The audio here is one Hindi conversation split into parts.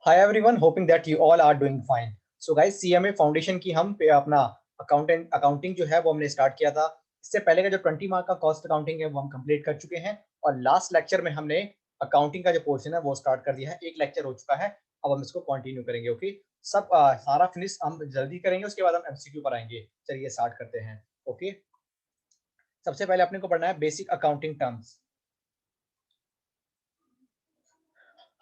Hi everyone, hoping that you all are doing fine. So guys, CMA foundation की हम पे अपना अकाउंटिंग जो है वो हमने स्टार्ट किया था। इससे पहले का जो 20 मार्क का कॉस्ट अकाउंटिंग है वो हम कंप्लीट कर चुके हैं और लास्ट लेक्चर में हमने अकाउंटिंग का जो पोर्शन है वो स्टार्ट कर दिया है। एक लेक्चर हो चुका है, अब हम इसको कंटिन्यू करेंगे। ओके, सब सारा फिनिश हम जल्दी करेंगे, उसके बाद हम एमसीक्यू पर आएंगे। चलिए स्टार्ट करते हैं। ओके, सबसे पहले अपने को पढ़ना है बेसिक अकाउंटिंग टर्म्स।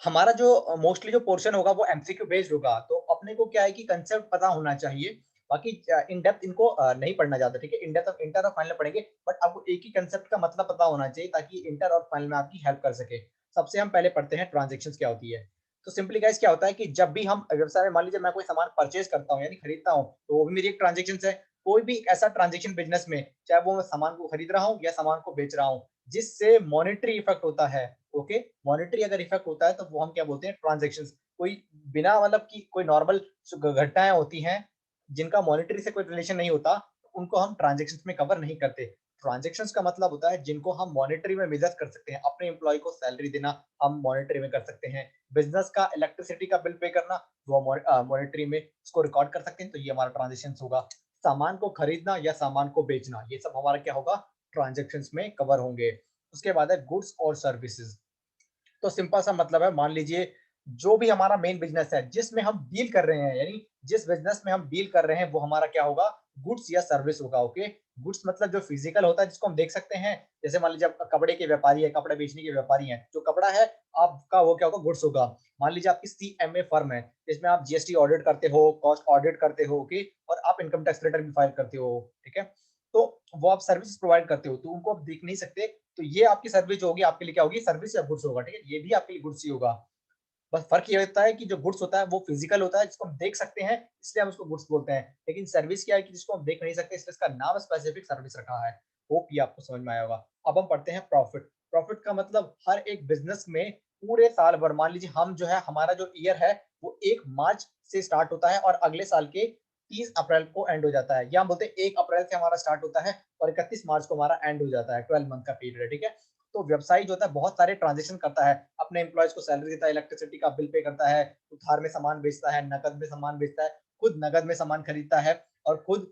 हमारा जो मोस्टली जो पोर्शन होगा वो एमसीक्यू बेस्ड होगा, तो अपने को क्या है कि कंसेप्ट पता होना चाहिए। बाकी इन डेप्थ इनको नहीं पढ़ना ज्यादा, ठीक है। इन डेप्थ इंटर और फाइनल पढ़ेंगे, बट आपको एक ही कंसेप्ट का मतलब पता होना चाहिए ताकि इंटर और फाइनल में आपकी हेल्प कर सके। सबसे हम पहले पढ़ते हैं ट्रांजेक्शन क्या होती है। तो सिंपली गाइस क्या होता है कि जब भी हम व्यवसाय में, मान लीजिए मैं कोई सामान परचेज करता हूँ यानी खरीदता हूँ, तो वो भी मेरी एक ट्रांजेक्शन है। कोई भी एक ऐसा ट्रांजेक्शन बिजनेस में, चाहे वो मैं सामान को खरीद रहा हूँ या सामान को बेच रहा हूँ, जिससे मॉनेटरी इफेक्ट होता है। ओके, मॉनेटरी अगर इफेक्ट होता है तो वो हम क्या बोलते हैं, ट्रांजेक्शंस। कोई बिना मतलब की कोई नॉर्मल घटनाएं होती हैं जिनका मॉनेटरी से कोई रिलेशन नहीं होता, उनको हम ट्रांजेक्शंस में कवर नहीं करते। ट्रांजेक्शंस का मतलब होता है जिनको हम मॉनेटरी में मेजर कर सकते हैं। अपने एम्प्लॉय को सैलरी देना हम मॉनेटरी में कर सकते हैं। बिजनेस का इलेक्ट्रिसिटी का बिल पे करना, वो मॉनेटरी में उसको रिकॉर्ड कर सकते हैं, तो ये हमारा ट्रांजेक्शन होगा। सामान को खरीदना या सामान को बेचना, ये सब हमारा क्या होगा, ट्रांजेक्शन्स में कवर होंगे। उसके बाद है गुड्स और सर्विसेज। तो सिंपल सा मतलब है, मान लीजिए जो भी हमारा मेन बिजनेस है जिसमें हम डील कर रहे हैं, यानी जिस बिजनेस में हम डील कर रहे हैं वो हमारा क्या होगा, गुड्स या सर्विस होगा। ओके, गुड्स मतलब जो फिजिकल होता है जिसको हम देख सकते हैं। जैसे मान लीजिए आप कपड़े के व्यापारी है, कपड़े बेचने के व्यापारी हैं, जो कपड़ा है आपका वो क्या होगा, गुड्स होगा। मान लीजिए आपकी सीएमए फर्म है, इसमें आप जीएसटी ऑडिट करते हो, कॉस्ट ऑडिट करते हो, ओके, और आप इनकम टैक्स रिटर्न भी फाइल करते हो, ठीक है। तो वो आप सर्विस प्रोवाइड करते हो, तो उनको आप देख नहीं सकते, तो ये आपकी सर्विस जो होगी आपके लिए क्या होगी, सर्विस या गुड्स होगा, ठीक है। ये भी आपके लिए गुड्स ही होगा। बस फर्क ये होता है कि जो गुड्स होता है वो फिजिकल होता है, जिसको हम देख सकते हैं, इसलिए हम उसको गुड्स बोलते हैं। लेकिन सर्विस क्या है कि जिसको हम देख नहीं सकते, इसलिए इसका नाम स्पेसिफिक सर्विस रखा है। होप ये आपको समझ में आया होगा। अब हम पढ़ते हैं प्रॉफिट। प्रॉफिट का मतलब हर एक बिजनेस में पूरे साल भर, मान लीजिए हम जो है, हमारा जो ईयर है वो 1 मार्च से स्टार्ट होता है और अगले साल के 30 अप्रैल को एंड हो जाता है। या हम बोलते हैं 1 अप्रैल से हमारा स्टार्ट होता है और 31 मार्च को हमारा एंड हो जाता है। 12 मंथ का पीरियड है, ठीक है। तो व्यवसायी जो होता है बहुत सारे ट्रांजेक्शन करता है, अपने एम्प्लॉयज को सैलरी देता है, इलेक्ट्रिसिटी का बिल पे करता है, उधार में सामान बेचता है, नकद में सामान बेचता है, खुद नकद में सामान खरीदता है और खुद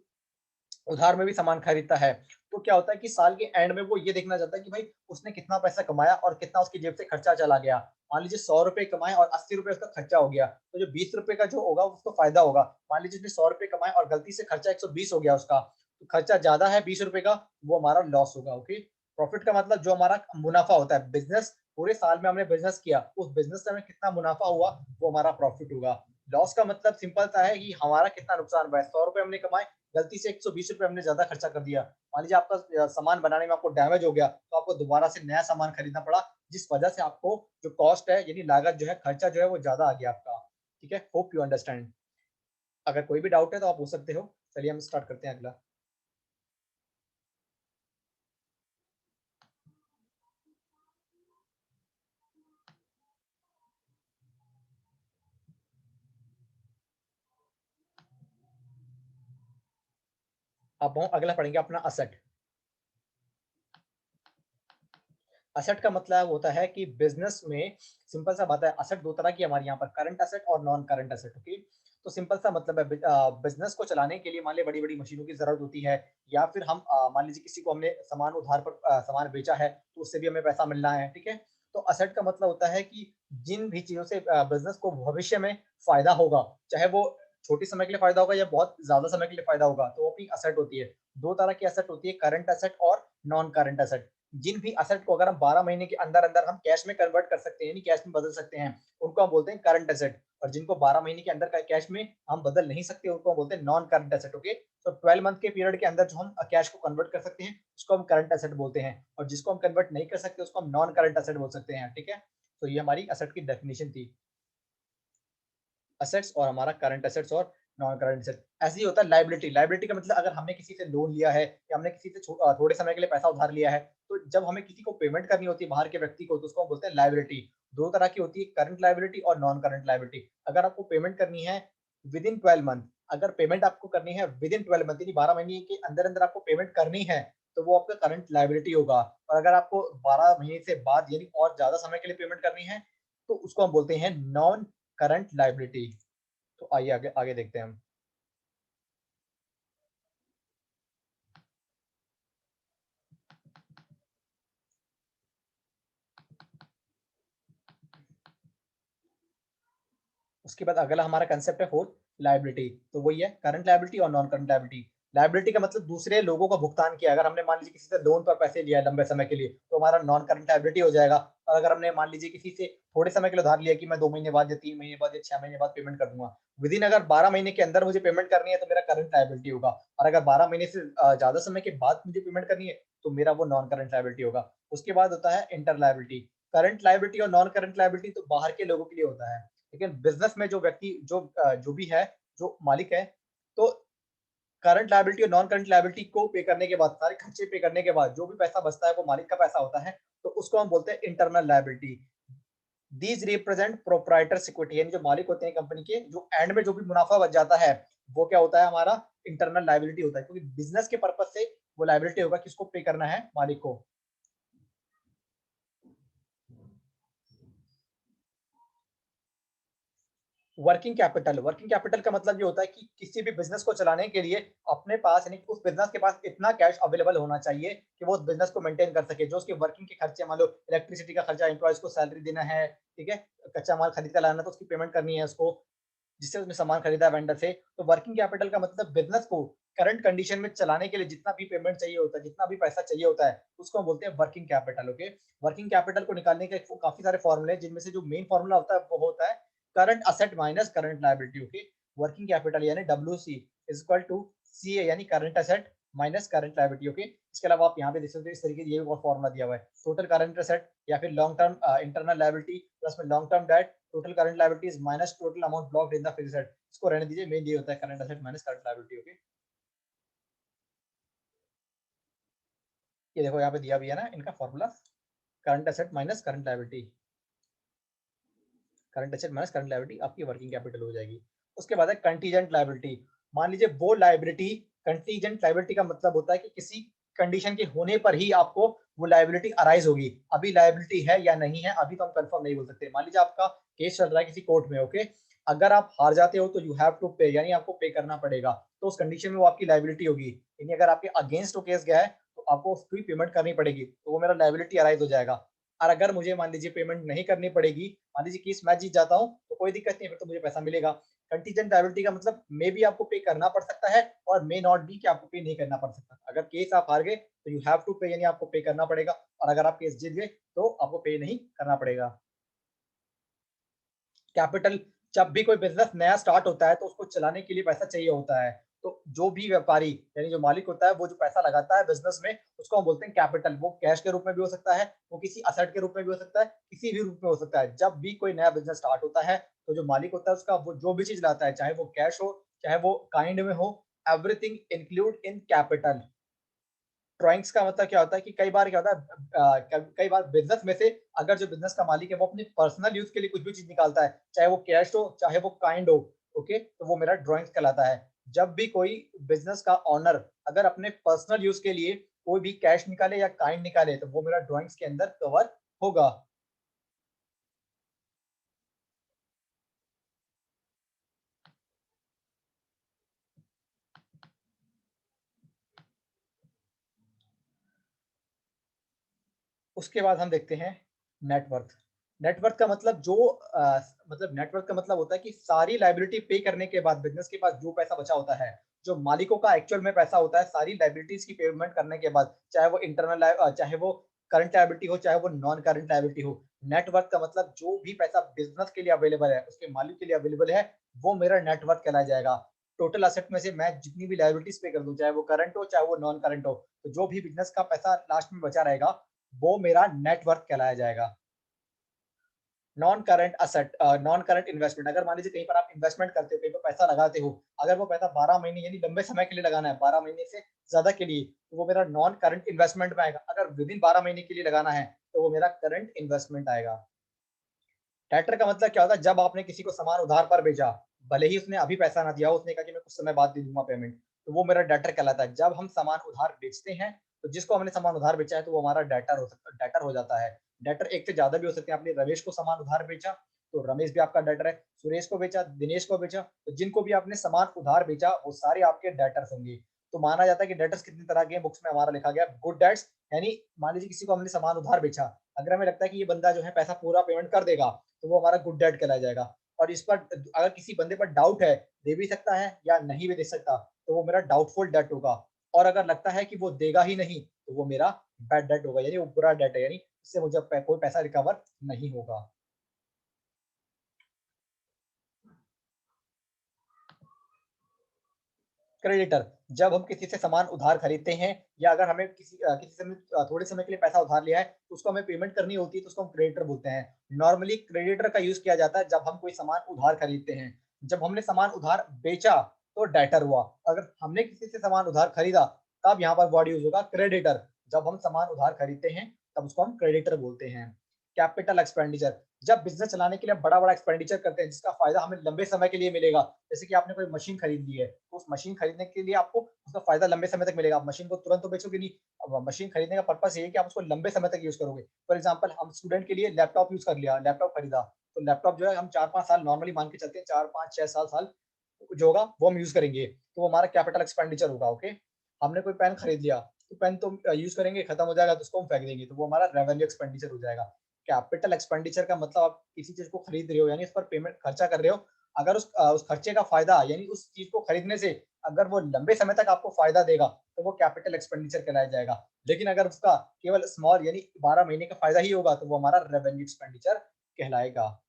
उधार में भी सामान खरीदता है। तो क्या होता है कि साल के एंड में वो ये देखना चाहता है कि भाई उसने कितना पैसा कमाया और कितना उसकी जेब से खर्चा चला गया। मान लीजिए 100 रुपए कमाए और 80 रुपए उसका खर्चा हो गया, तो जो 20 रुपए का जो होगा उसको फायदा होगा। मान लीजिए उसने 100 रुपए कमाए और गलती से खर्चा 120 हो गया उसका, तो खर्चा ज्यादा है 20 रुपए का, वो हमारा लॉस होगा। ओके, प्रॉफिट का मतलब जो हमारा मुनाफा होता है, बिजनेस पूरे साल में हमने बिजनेस किया, उस बिजनेस से हमें कितना मुनाफा हुआ, वो हमारा प्रॉफिट होगा। लॉस का मतलब सिंपल सा है कि हमारा कितना नुकसान हुआ है। 100 रुपए हमने कमाए, गलती से 120 रुपए हमने ज्यादा खर्चा कर दिया। मान लीजिए आपका सामान बनाने में आपको डैमेज हो गया, तो आपको दोबारा से नया सामान खरीदना पड़ा, जिस वजह से आपको जो कॉस्ट है यानी लागत जो है, खर्चा जो है वो ज्यादा आ गया आपका। ठीक है, होप यू अंडरस्टैंड। अगर कोई भी डाउट है तो आप पूछ सकते हो। चलिए हम स्टार्ट करते हैं अगला। अब हम अगला पढ़ेंगे अपना असेट। असेट का मतलब होता है कि बिजनेस में, सिंपल सा बात है, असेट दो तरह की हमारे यहाँ पर, करंट असेट और नॉन करंट असेट। ओके, तो सिंपल सा मतलब है बिजनेस को चलाने के लिए मान लीजिए बड़ी बड़ी मशीनों की जरूरत होती है, या फिर हम मान लीजिए किसी को हमने सामान उधार पर सामान बेचा है तो उससे भी हमें पैसा मिलना है, ठीक है। तो असेट का मतलब होता है कि जिन भी चीजों से बिजनेस को भविष्य में फायदा होगा, चाहे वो छोटी समय के लिए फायदा होगा या बहुत ज्यादा समय के लिए फायदा होगा, तो वो अपनी असेट होती है। दो तरह की असेट होती है, करंट असेट और नॉन करंट असेट। जिन भी असेट को अगर हम 12 महीने के अंदर अंदर हम कैश में कन्वर्ट कर सकते हैं, यानी कैश में बदल सकते हैं, उनको हम बोलते हैं करंट एसेट। और जिनको 12 महीने के अंदर कैश में हम बदल नहीं सकते, उनको हम बोलते हैं नॉन करंट एसेट। ओके, तो 12 मंथ के पीरियड के अंदर जो हम कैश को कन्वर्ट कर सकते हैं उसको हम करंट एसेट बोलते हैं, और जिसको हम कन्वर्ट नहीं कर सकते उसको हम नॉन करंट एसेट बोल सकते हैं, ठीक है। तो ये हमारी एसेट की डेफिनेशन थी, असेट्स और हमारा करंट असेट्स और नॉन करंट असेट। ऐसे ही होता है लाइबिलिटी। लाइबिलिटी का मतलब अगर हमने किसी से लोन लिया है या हमने किसी से थोड़े समय के लिए पैसा उधार लिया है, तो जब हमें किसी को पेमेंट करनी होती है बाहर के व्यक्ति को, तो उसको हम बोलते हैं लाइबिलिटी। दो तरह की होती है, करंट लाइबिलिटी और नॉन करंट लाइबिलिटी। अगर आपको पेमेंट करनी है विद इन 12 मंथ, अगर पेमेंट आपको करनी है विद इन 12 मंथ यानी 12 महीने के अंदर अंदर आपको पेमेंट करनी है, तो वो आपका करंट लाइबिलिटी होगा। और अगर आपको 12 महीने से बाद यानी और ज्यादा समय के लिए पेमेंट करनी है, तो उसको हम बोलते हैं नॉन करंट लायबिलिटी। तो आइए आगे आगे देखते हैं हम। उसके बाद अगला हमारा कंसेप्ट है फोर्थ, लायबिलिटी। तो वही है करंट लायबिलिटी और नॉन करंट लायबिलिटी। लायबिलिटी का मतलब दूसरे लोगों का भुगतान किया। अगर हमने मान लीजिए किसी से लोन पर पैसे लिया है लंबे समय के लिए, तो हमारा नॉन करंट लायबिलिटी हो जाएगा। और अगर हमने मान लीजिए किसी से थोड़े समय के लिए उधार लिया कि मैं 2 महीने बाद या 3 महीने बाद या 6 महीने बाद पेमेंट कर दूंगा, विदिन अगर 12 महीने के अंदर मुझे पेमेंट करनी है तो मेरा करंट लायबिलिटी होगा। और अगर 12 महीने से ज्यादा समय के बाद मुझे पेमेंट करनी है तो मेरा वो नॉन करंट लायबिलिटी होगा। उसके बाद होता है इंटर लायबिलिटी। करंट लायबिलिटी और नॉन करंट लायबिलिटी तो बाहर के लोगों के लिए होता है, लेकिन बिजनेस में जो व्यक्ति जो भी है, जो मालिक है, तो करंट लायबिलिटी और नॉन करंट लायबिलिटी को पे करने के बाद, सारे खर्चे पे करने के बाद जो भी पैसा बचता है वो मालिक का पैसा होता है। तो उसको हम बोलते हैं internal liability. These represent proprietors equity, यानी जो मालिक होते हैं कंपनी के, जो एंड में जो भी मुनाफा बच जाता है वो क्या होता है, हमारा इंटरनल लायबिलिटी होता है, क्योंकि बिजनेस के पर्पज से वो लायबिलिटी होगा किसको पे करना है, मालिक को। वर्किंग कैपिटल का मतलब ये होता है कि किसी भी बिजनेस को चलाने के लिए अपने पास, यानी उस बिजनेस के पास इतना कैश अवेलेबल होना चाहिए कि वो उस बिजनेस को मेंटेन कर सके। जो उसके वर्किंग के खर्चे, मान लो इलेक्ट्रिसिटी का खर्चा, एम्प्लॉयज को सैलरी देना है, ठीक है, कच्चा माल खरीद कर लाना तो उसकी पेमेंट करनी है उसको, जिससे उसने सामान खरीदा वेंडर से। तो वर्किंग कैपिटल का मतलब बिजनेस को करंट कंडीशन में चलाने के लिए जितना भी पेमेंट चाहिए होता है, जितना भी पैसा चाहिए होता है, उसको हम बोलते हैं working capital. Okay, working capital को निकालने के काफी सारे फॉर्मूले, जिनमें से जो मेन फॉर्मूला होता है वो होता है current asset minus current liability. Okay, working capital यानी WC is equal to CA, यानी current asset minus current liability. Okay, इसके अलावा आप यहाँ पे देख सकते हो इस तरीके ये फॉर्मूला दिया हुआ है, टोटल करंट असेट या फिर long term internal liability plus में long term debt, total current liabilities minus total amount blocked in the fixed asset. इसको रहने दीजिए, मेन ये होता है current asset minus current liability. Okay, ये देखो यहाँ पे दिया भी है ना इनका formula, current asset minus current liability, current asset minus current liability आपकी वर्किंग कैपिटल हो जाएगी। उसके बाद है कंटीजेंट लायबिलिटी। मान लीजिए वो लायबिलिटी, कंटीजेंट लायबिलिटी का मतलब होता है कि किसी कंडीशन के होने पर ही आपको वो लायबिलिटी अराइज होगी। अभी लायबिलिटी है या नहीं है अभी तो हम कंफर्म नहीं बोल सकते। मान लीजिए आपका केस चल रहा है किसी कोर्ट में, ओके, अगर आप हार जाते हो तो यू हैव टू पे, यानी आपको पे करना पड़ेगा, तो उस कंडीशन में वो आपकी लायबिलिटी होगी। यानी अगर आपके अगेंस्ट वो केस गया है तो आपको उसकी पेमेंट करनी पड़ेगी, तो वो मेरा लायबिलिटी अराइज हो जाएगा। और अगर मुझे मान लीजिए पेमेंट नहीं करनी पड़ेगी, मान लीजिए केस मैं जीत जाता हूँ, तो कोई दिक्कत नहीं है, फिर तो मुझे पैसा मिलेगा। कंटीजेंट लायबिलिटी का मतलब मे भी आपको पे करना पड़ सकता है और मे नॉट बी कि आपको पे नहीं करना पड़ सकता। अगर केस आप हार गए तो यू हैव टू पे, यानी आपको पे करना पड़ेगा, और अगर आप केस जीत गए तो आपको पे नहीं करना पड़ेगा। कैपिटल, जब भी कोई बिजनेस नया स्टार्ट होता है तो उसको चलाने के लिए पैसा चाहिए होता है। तो जो भी व्यापारी, यानी जो मालिक होता है, वो जो पैसा लगाता है बिजनेस में, उसको हम बोलते हैं कैपिटल। वो कैश के रूप में भी हो सकता है, वो किसी असेट के रूप में भी हो सकता है, किसी भी रूप में हो सकता है। जब भी कोई नया बिजनेस स्टार्ट होता है तो जो मालिक होता है उसका, वो जो भी चीज लाता है, चाहे वो कैश हो चाहे वो काइंड में हो, everything include in capital. Drawings का मतलब क्या होता है कि कई बार क्या होता है, कई बार बिजनेस में से अगर जो बिजनेस का मालिक है वो अपने पर्सनल यूज के लिए कुछ भी चीज निकालता है, चाहे वो कैश हो चाहे वो काइंड हो, ओके, तो वो मेरा ड्राइंग्स कहलाता है। जब भी कोई बिजनेस का ऑनर अगर अपने पर्सनल यूज के लिए कोई भी कैश निकाले या काइंड निकाले तो वो मेरा ड्राइंग्स के अंदर कवर होगा। उसके बाद हम देखते हैं नेटवर्थ। नेटवर्थ का मतलब मतलब नेटवर्थ का मतलब होता है कि सारी लाइबिलिटी पे करने के बाद बिजनेस के पास जो पैसा बचा होता है, जो मालिकों का एक्चुअल में पैसा होता है, सारी लाइबिलिटीज की पेमेंट करने के बाद, चाहे वो इंटरनल चाहे वो करंट लाइबिलिटी हो चाहे वो नॉन करंट लाइबिलिटी हो, नेटवर्थ का मतलब जो भी पैसा बिजनेस के लिए अवेलेबल है, उसके मालिक के लिए अवेलेबल है, वो मेरा नेटवर्थ कहलाया जाएगा। टोटल असेट में से मैं जितनी भी लाइबिलिटीज पे कर दूं, चाहे वो करंट हो चाहे वो नॉन करंट हो, तो जो भी बिजनेस का पैसा लास्ट में बचा रहेगा वो मेरा नेटवर्थ कहलाया जाएगा। Non current asset, non current investment, अगर मान लीजिए कहीं पर आप इन्वेस्टमेंट करते हो, कहीं पर पैसा लगाते हो, अगर वो पैसा 12 महीने यानी लंबे समय के लिए लगाना है, 12 महीने से ज्यादा के लिए, तो वो मेरा नॉन करंट इन्वेस्टमेंट में आएगा। अगर विद इन 12 महीने के लिए लगाना है तो वो मेरा करंट इन्वेस्टमेंट आएगा। डेटर का मतलब क्या होता है, जब आपने किसी को सामान उधार पर भेजा, भले ही उसने अभी पैसा ना दिया हो, उसने कहा कि मैं कुछ समय बाद दे दूंगा पेमेंट, तो वो मेरा डेटर कहलाता है। जब हम सामान उधार बेचते हैं तो जिसको हमने सामान उधार बेचा है तो वो हमारा डेटर हो सकता, डेटर हो जाता है। डेटर एक से ज्यादा भी हो सकते हैं। आपने रमेश को सामान उधार बेचा तो रमेश भी आपका डेटर है, सुरेश को बेचा, दिनेश को बेचा, तो जिनको भी आपने सामान उधार बेचा वो सारे आपके डेटर्स होंगे। तो माना जाता है कि डेटर्स कितनी तरह के हैं, बुक्स में हमारा लिखा गया गुड डेट्स, यानी मान लीजिए किसी को हमने सामान उधार बेचा, अगर हमें लगता है कि ये बंदा जो है पैसा पूरा पेमेंट कर देगा, तो वो हमारा गुड डेट कहलाया जाएगा। और इस पर अगर किसी बंदे पर डाउट है, दे भी सकता है या नहीं भी दे सकता, तो वो मेरा डाउटफुल डेट होगा। और अगर लगता है कि वो देगा ही नहीं, तो वो मेरा बैड डेट होगा, यानी वो बुरा डेट है, यानी इससे मुझे कोई पैसा रिकवर नहीं होगा। क्रेडिटर, जब हम किसी से सामान उधार खरीदते हैं या अगर हमें किसी से थोड़े समय के लिए पैसा उधार लिया है, तो उसको हमें पेमेंट करनी होती है, तो उसको हम क्रेडिटर बोलते हैं। नॉर्मली क्रेडिटर का यूज किया जाता है जब हम कोई सामान उधार खरीदते हैं। जब हमने सामान उधार बेचा तो डेटर हुआ। अगर हमने किसी से सामान उधार खरीदा, तब यहाँ पर वर्ड यूज होगा क्रेडिटर। जब हम सामान उधार खरीदते हैं तब उसको हम क्रेडिटर बोलते हैं। कैपिटल एक्सपेंडिचर, जब बिजनेस चलाने के लिए बड़ा बड़ा एक्सपेंडिचर करते हैं जिसका फायदा हमें लंबे समय के लिए मिलेगा, जैसे कि आपने कोई मशीन खरीद ली है, तो उस मशीन खरीदने के लिए आपको उसका फायदा लंबे समय तक मिलेगा। आप मशीन को तुरंत तो बेचोगे नहीं। अब मशीन खरीदने का पर्पस ये है कि आप उसको लंबे समय तक यूज करोगे। फॉर एग्जाम्पल, हम स्टूडेंट के लिए लैपटॉप यूज कर लिया, लैपटॉप खरीदा, तो लैपटॉप जो है हम 4-5 साल नॉर्मली मान के चलते हैं, 4-5-6-7 साल जो होगा वो हम यूज करेंगे, तो वो हमारा कैपिटल एक्सपेंडिचर होगा। ओके, हमने कोई पेन खरीद लिया, तो पेन तो यूज करेंगे, खत्म हो जाएगा तो उसको हम फेंक देंगे, तो वो हमारा रेवेन्यू एक्सपेंडिचर हो जाएगा। कैपिटल एक्सपेंडिचर का मतलब आप किसी चीज को खरीद रहे हो, यानी उस पर पेमेंट खर्चा कर रहे हो, अगर उस खर्चे का फायदा यानी उस चीज को खरीदने से अगर वो लंबे समय तक आपको फायदा देगा, तो वो कैपिटल एक्सपेंडिचर कहलाया जाएगा। लेकिन अगर उसका केवल स्मॉल यानी 12 महीने का फायदा ही होगा, तो वो हमारा रेवेन्यू एक्सपेंडिचर कहलाएगा।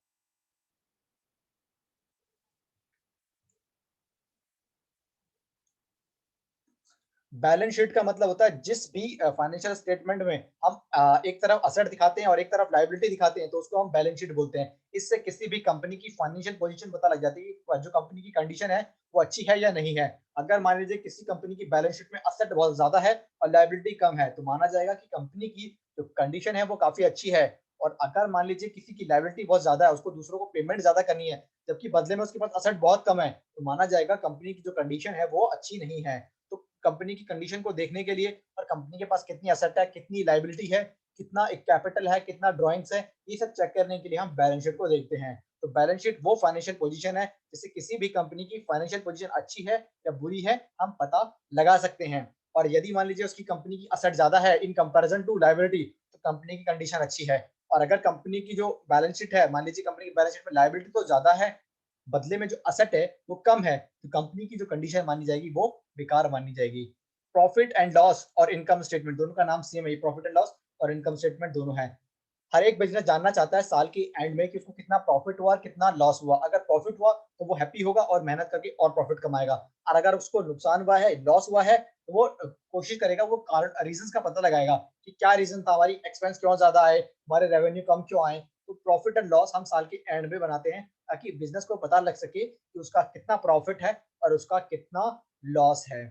बैलेंस शीट का मतलब होता है जिस भी फाइनेंशियल स्टेटमेंट में हम एक तरफ असेट दिखाते हैं और एक तरफ लायबिलिटी दिखाते हैं, तो उसको हम बैलेंस शीट बोलते हैं। इससे किसी भी कंपनी की फाइनेंशियल पोजीशन पता लग जाती है कि जो कंपनी की कंडीशन है वो अच्छी है या नहीं है। अगर मान लीजिए किसी कंपनी की बैलेंस शीट में असेट बहुत ज्यादा है और लायबिलिटी कम है, तो माना जाएगा कि कंपनी की जो कंडीशन है वो काफी अच्छी है। और अगर मान लीजिए किसी की लायबिलिटी बहुत ज्यादा है, उसको दूसरों को पेमेंट ज्यादा करनी है, जबकि बदले में उसके पास असेट बहुत कम है, तो माना जाएगा कंपनी की जो कंडीशन है वो अच्छी नहीं है। तो कंपनी की कंडीशन को देखने के लिए और कंपनी के पास कितनी असेट है, कितनी लायबिलिटी है, कितना एक कैपिटल है, कितना ड्रॉइंग्स है, ये सब चेक करने के लिए हम बैलेंस शीट को देखते हैं। तो बैलेंस शीट वो फाइनेंशियल पोजीशन है जिससे किसी भी कंपनी की फाइनेंशियल पोजीशन अच्छी है या बुरी है हम पता लगा सकते हैं। और यदि मान लीजिए उसकी कंपनी की असेट ज्यादा है इन कंपैरिजन टू लायबिलिटी, तो कंपनी की कंडीशन अच्छी है। और अगर कंपनी की जो बैलेंस शीट है, मान लीजिए कंपनी की बैलेंस शीट में लायबिलिटी तो ज्यादा है, बदले में जो असेट है वो कम है, तो कंपनी की जो कंडीशन मानी जाएगी वो बेकार मानी जाएगी। प्रॉफिट एंड लॉस और इनकम स्टेटमेंट दोनों का नाम सेम है, प्रॉफिट एंड लॉस और इनकम स्टेटमेंट दोनों है। हर एक बिजनेस जानना चाहता है साल के एंड में कि उसको कितना प्रॉफिट हुआ और कितना लॉस हुआ। अगर प्रॉफिट हुआ तो वो हैप्पी होगा और मेहनत करके और प्रॉफिट कमाएगा, और अगर उसको नुकसान हुआ है, लॉस हुआ है, तो वो कोशिश करेगा, वो कारण रीजन का पता लगाएगा कि क्या रीजन था, हमारी एक्सपेंस क्यों ज्यादा आए, हमारे रेवेन्यू कम क्यों आए। तो प्रॉफिट एंड लॉस हम साल के एंड में बनाते हैं ताकि बिजनेस को पता लग सके कि उसका कितना प्रॉफिट है और उसका कितना लॉस है।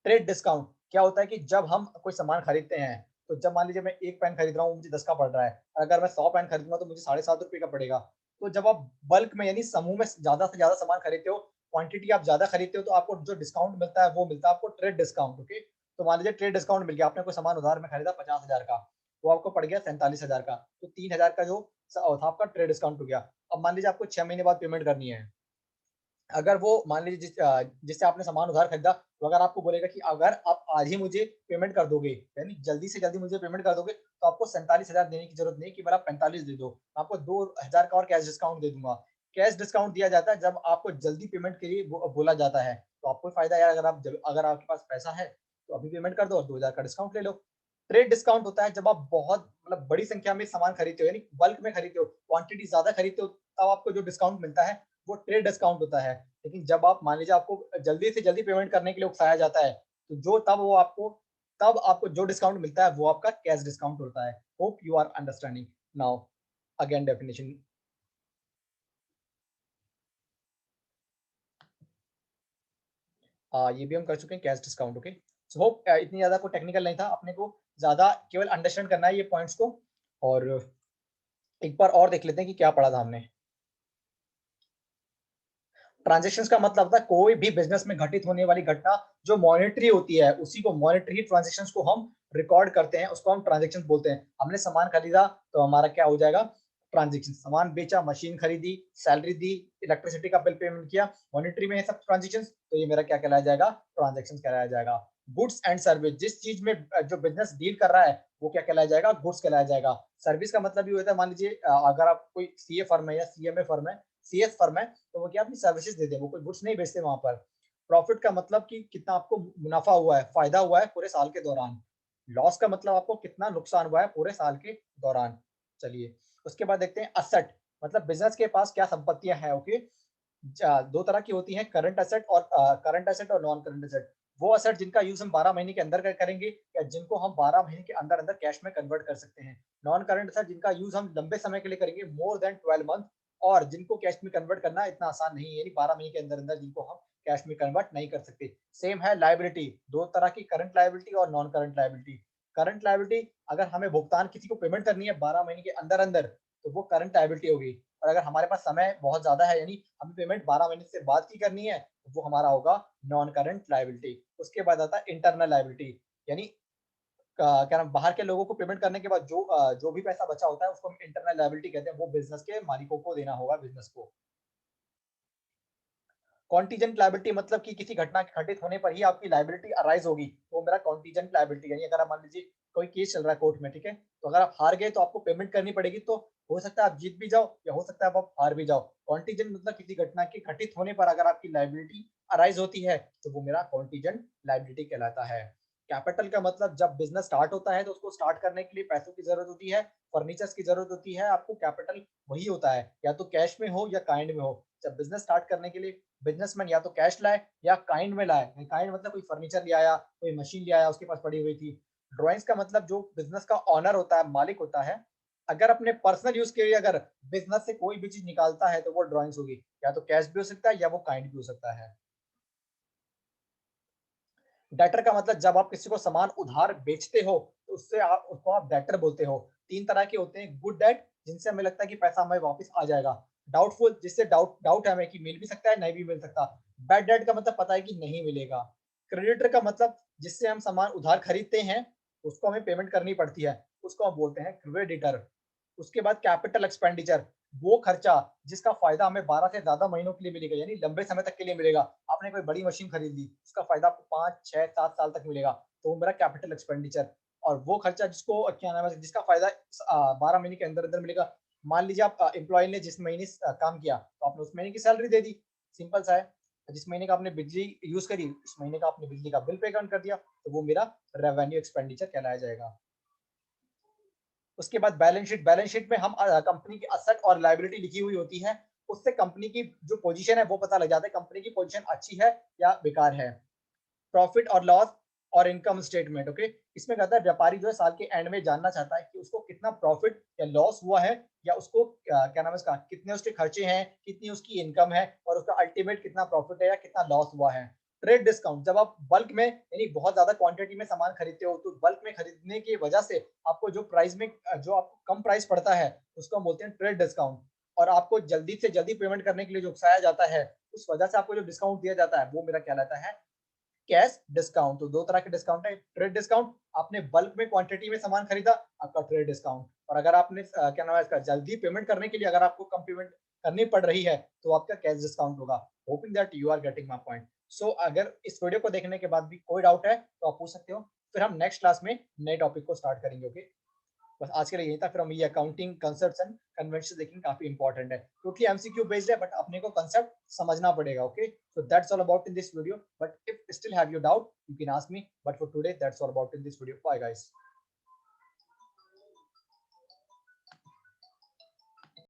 ट्रेड डिस्काउंट क्या होता है कि जब हम कोई सामान खरीदते हैं, तो जब मान लीजिए मैं एक पेन खरीद रहा हूँ, मुझे 10 का पड़ रहा है, और अगर मैं 100 पेन खरीदूंगा तो मुझे 7.5 रुपए का पड़ेगा। तो जब आप बल्क में यानी समूह में ज्यादा से ज्यादा सामान खरीदते हो, क्वांटिटी आप ज्यादा खरीदते हो, तो आपको जो डिस्काउंट मिलता है वो मिलता है आपको ट्रेड डिस्काउंट। ओके, तो मान लीजिए ट्रेड डिस्काउंट मिल गया, आपने कोई सामान उधार में खरीदा 50,000 का, वो आपको पड़ गया 47,000 का, तो 3,000 का जो था आपका ट्रेड डिस्काउंट हो गया। अब मान लीजिए आपको 6 महीने बाद पेमेंट करनी है, अगर वो मान लीजिए जिससे आपने सामान उधार खरीदा, तो अगर आपको बोलेगा कि अगर आप आज ही मुझे पेमेंट कर दोगे, यानी जल्दी से जल्दी मुझे पेमेंट कर दोगे, तो आपको 47,000 देने की जरूरत नहीं, कि मेरा 45 दे दो, मैं आपको 2,000 का और कैश डिस्काउंट दे दूंगा। कैश डिस्काउंट दिया जाता है जब आपको जल्दी पेमेंट के लिए बोला जाता है, तो आपको फायदा यार, अगर आपके पास पैसा है तो अभी पेमेंट कर दो और 2,000 का डिस्काउंट ले लो। ट्रेड डिस्काउंट होता है जब आप बहुत मतलब बड़ी संख्या में सामान खरीदते हो, यानी बल्क में खरीदते हो, क्वांटिटी ज्यादा खरीदते हो, तब आपको जो डिस्काउंट मिलता है वो ट्रेड डिस्काउंट होता है। लेकिन जब आप मान लीजिए आपको जल्दी से जल्दी पेमेंट करने के लिए उकसाया जाता है, तो तब आपको जो डिस्काउंट मिलता है वो आपका कैश डिस्काउंट होता है। Hope you are understanding now. Again definition, ये भी हम कर चुके हैं cash discount. Okay, so hope इतनी ज्यादा कोई टेक्निकल नहीं था, अपने को ज्यादा केवल अंडरस्टैंड करना है ये पॉइंट्स को। और एक बार और देख लेते हैं कि क्या पढ़ा था हमने। ट्रांजेक्शन्स का मतलब होता है कोई भी बिजनेस में घटित होने वाली घटना जो मॉनेटरी होती है, उसी को मॉनेटरी ट्रांजेक्शन्स को हम रिकॉर्ड करते हैं, उसको हम ट्रांजेक्शन बोलते हैं। हमने सामान खरीदा तो हमारा क्या हो जाएगा, ट्रांजेक्शन, सामान बेचा, मशीन खरीदी, सैलरी दी, इलेक्ट्रिसिटी का बिल पेमेंट किया, मॉनेटरी में है सब ट्रांजेक्शन, तो ये मेरा क्या कहलाया जाएगा, ट्रांजेक्शन कहलाया जाएगा। गुड्स एंड सर्विस, जिस चीज में जो बिजनेस डील कर रहा है वो क्या कहलाया जाएगा, गुड्स कहलाया जाएगा। सर्विस का मतलब ये होता है, मान लीजिए अगर आप कोई सीए फर्म है या सीएमए फर्म है, सीएस फर्म है, तो वो क्या अपनी सर्विसेज देते हैं, वो कोई गुड्स नहीं बेचते वहां पर। प्रॉफिट का मतलब कि कितना आपको मुनाफा हुआ है, फायदा हुआ है पूरे साल के दौरान। लॉस का मतलब आपको कितना नुकसान हुआ है पूरे साल के दौरान। चलिए, उसके बाद देखते हैं असेट, मतलब बिजनेस के पास क्या संपत्तियां हैं। ओके, दो तरह की होती हैं, करंट एसेट और नॉन करंट एसेट। वो एसेट जिनका यूज हम 12 महीने के अंदर करेंगे या जिनको हम 12 महीने के अंदर अंदर कैश में कन्वर्ट कर सकते हैं। नॉन करंट एसेट जिनका यूज हम लंबे समय के लिए करेंगे, मोर देन 12 मंथ, और जिनको कैश में कन्वर्ट करना इतना आसान नहीं है, यानी 12 महीने के अंदर अंदर जिनको हम कैश में कन्वर्ट नहीं कर सकते। सेम है लायबिलिटी, दो तरह की, करंट लायबिलिटी और non current liability. Current liability, अगर हमें भुगतान किसी को पेमेंट करनी है 12 महीने के अंदर अंदर, तो वो करंट लायबिलिटी होगी। और अगर हमारे पास समय बहुत ज्यादा है, यानी हमें पेमेंट 12 महीने से बाद की करनी है, तो वो हमारा होगा नॉन करंट लायबिलिटी। उसके बाद आता है इंटरनल लायबिलिटी, यानी क्या नाम, बाहर के लोगों को पेमेंट करने के बाद जो भी पैसा बचा होता है उसको हम इंटरनल लायबिलिटी कहते हैं, वो बिजनेस के मालिकों को देना होगा, बिजनेस को। कॉन्टीजेंट लायबिलिटी मतलब कि किसी घटना के घटित होने पर ही आपकी लायबिलिटी अराइज होगी, तो मेरा कॉन्टीजेंट लायबिलिटी, यानी अगर आप मान लीजिए कोई केस चल रहा है कोर्ट में, ठीक है, तो अगर आप हार गए तो आपको पेमेंट करनी पड़ेगी, तो हो सकता है आप जीत भी जाओ या हो सकता है आप हार भी जाओ। कॉन्टीजेंट मतलब किसी घटना के घटित होने पर अगर आपकी लायबिलिटी अराइज होती है, तो वो मेरा कॉन्टीजेंट लायबिलिटी कहलाता है। कैपिटल का मतलब जब बिजनेस स्टार्ट होता है तो उसको स्टार्ट करने के लिए पैसों की जरूरत होती है, फर्नीचर्स की जरूरत होती है, आपको कैपिटल वही होता है, या तो कैश में हो या काइंड में हो। जब बिजनेस स्टार्ट करने के लिए बिजनेसमैन या तो कैश लाए या काइंड में लाए, काइंड मतलब कोई फर्नीचर ले आया, कोई मशीन ले आया, उसके पास पड़ी हुई थी। ड्राइंग्स का मतलब जो बिजनेस का ऑनर होता है, मालिक होता है, अगर अपने पर्सनल यूज के लिए अगर बिजनेस से कोई भी चीज निकालता है तो वो ड्राइंग्स होगी, या तो कैश भी हो सकता है या वो काइंड भी हो सकता है। डेटर का मतलब जब आप किसी को सामान उधार बेचते हो तो उससे आप उसको आप डेटर बोलते हो। तीन तरह के होते हैं, गुड डेट जिनसे हमें लगता है कि पैसा हमें वापस आ जाएगा, डाउटफुल जिससे डाउट डाउट है हमें कि मिल भी सकता है नहीं भी मिल सकता, बैड डेट का मतलब पता है कि नहीं मिलेगा, क्रेडिटर का मतलब जिससे हम सामान उधार खरीदते हैं उसको हमें पेमेंट करनी पड़ती है, उसको हम बोलते हैं क्रेडिटर। उसके बाद कैपिटल एक्सपेंडिचर, वो खर्चा जिसका फायदा हमें 12 से ज्यादा महीनों के लिए मिलेगा, यानी लंबे समय तक के लिए मिलेगा। आपने कोई बड़ी मशीन खरीद ली, उसका फायदा आपको 5, 6, 7 साल तक मिलेगा, तो वो मेरा कैपिटल एक्सपेंडिचर। और वो खर्चा जिसको क्या नाम है, जिसका फायदा 12 महीने के अंदर अंदर मिलेगा। मान लीजिए आप एम्प्लॉय ने जिस महीने काम किया तो आपने उस महीने की सैलरी दे दी, सिंपल सा है। जिस महीने का आपने बिजली यूज करी उस महीने का आपने बिजली का बिल पे कर दिया, तो वो मेरा रेवेन्यू एक्सपेंडिचर कहलाया जाएगा। उसके बाद बैलेंस शीट में हम कंपनी की असेट और लायबिलिटी लिखी हुई होती है, उससे कंपनी की जो पोजीशन है वो पता लग जाता है, कंपनी की पोजीशन अच्छी है या बेकार है। प्रॉफिट और लॉस और इनकम स्टेटमेंट, ओके, इसमें कहता है व्यापारी जो है साल के एंड में जानना चाहता है कि उसको कितना प्रॉफिट या लॉस हुआ है, या उसको क्या नाम है इसका, कितने उसके खर्चे हैं, कितनी उसकी इनकम है, और उसका अल्टीमेट कितना प्रॉफिट है या कितना लॉस हुआ है। ट्रेड डिस्काउंट, जब आप बल्क में यानी बहुत ज्यादा क्वांटिटी में सामान खरीदते हो तो बल्क में खरीदने की वजह से आपको जो प्राइस में जो आपको कम प्राइस पड़ता है उसको हम बोलते हैं ट्रेड डिस्काउंट। और आपको जल्दी से जल्दी पेमेंट करने के लिए जो उकसाया जाता है, उस वजह से आपको जो डिस्काउंट दिया जाता है वो मेरा कहलाता है कैश डिस्काउंट। तो दो तरह के डिस्काउंट है, ट्रेड डिस्काउंट, आपने बल्क में क्वांटिटी में सामान खरीदा, आपका ट्रेड डिस्काउंट। और अगर आपने क्या नाम है इसका, जल्दी पेमेंट करने के लिए अगर आपको कम पेमेंट करनी पड़ रही है तो आपका कैश डिस्काउंट होगा। Hoping that you are getting my point. So अगर इस वीडियो को देखने के बाद भी कोई डाउट है तो आप पूछ सकते हो, फिर हम नेक्स्ट क्लास में नए टॉपिक को स्टार्ट करेंगे। ओके, बस आज के लिए यही था, फिर हम ये अकाउंटिंग कंसेप्ट्स एंड कन्वेंशन देखेंगे, काफी इंपॉर्टेंट है क्योंकि एमसीक्यू बेस्ड है, बट अपने को कंसेप्ट समझना पड़ेगा। Okay, so that's all about in this video, but if still have you doubt you can ask me, but for today that's all about in this video. Bye guys.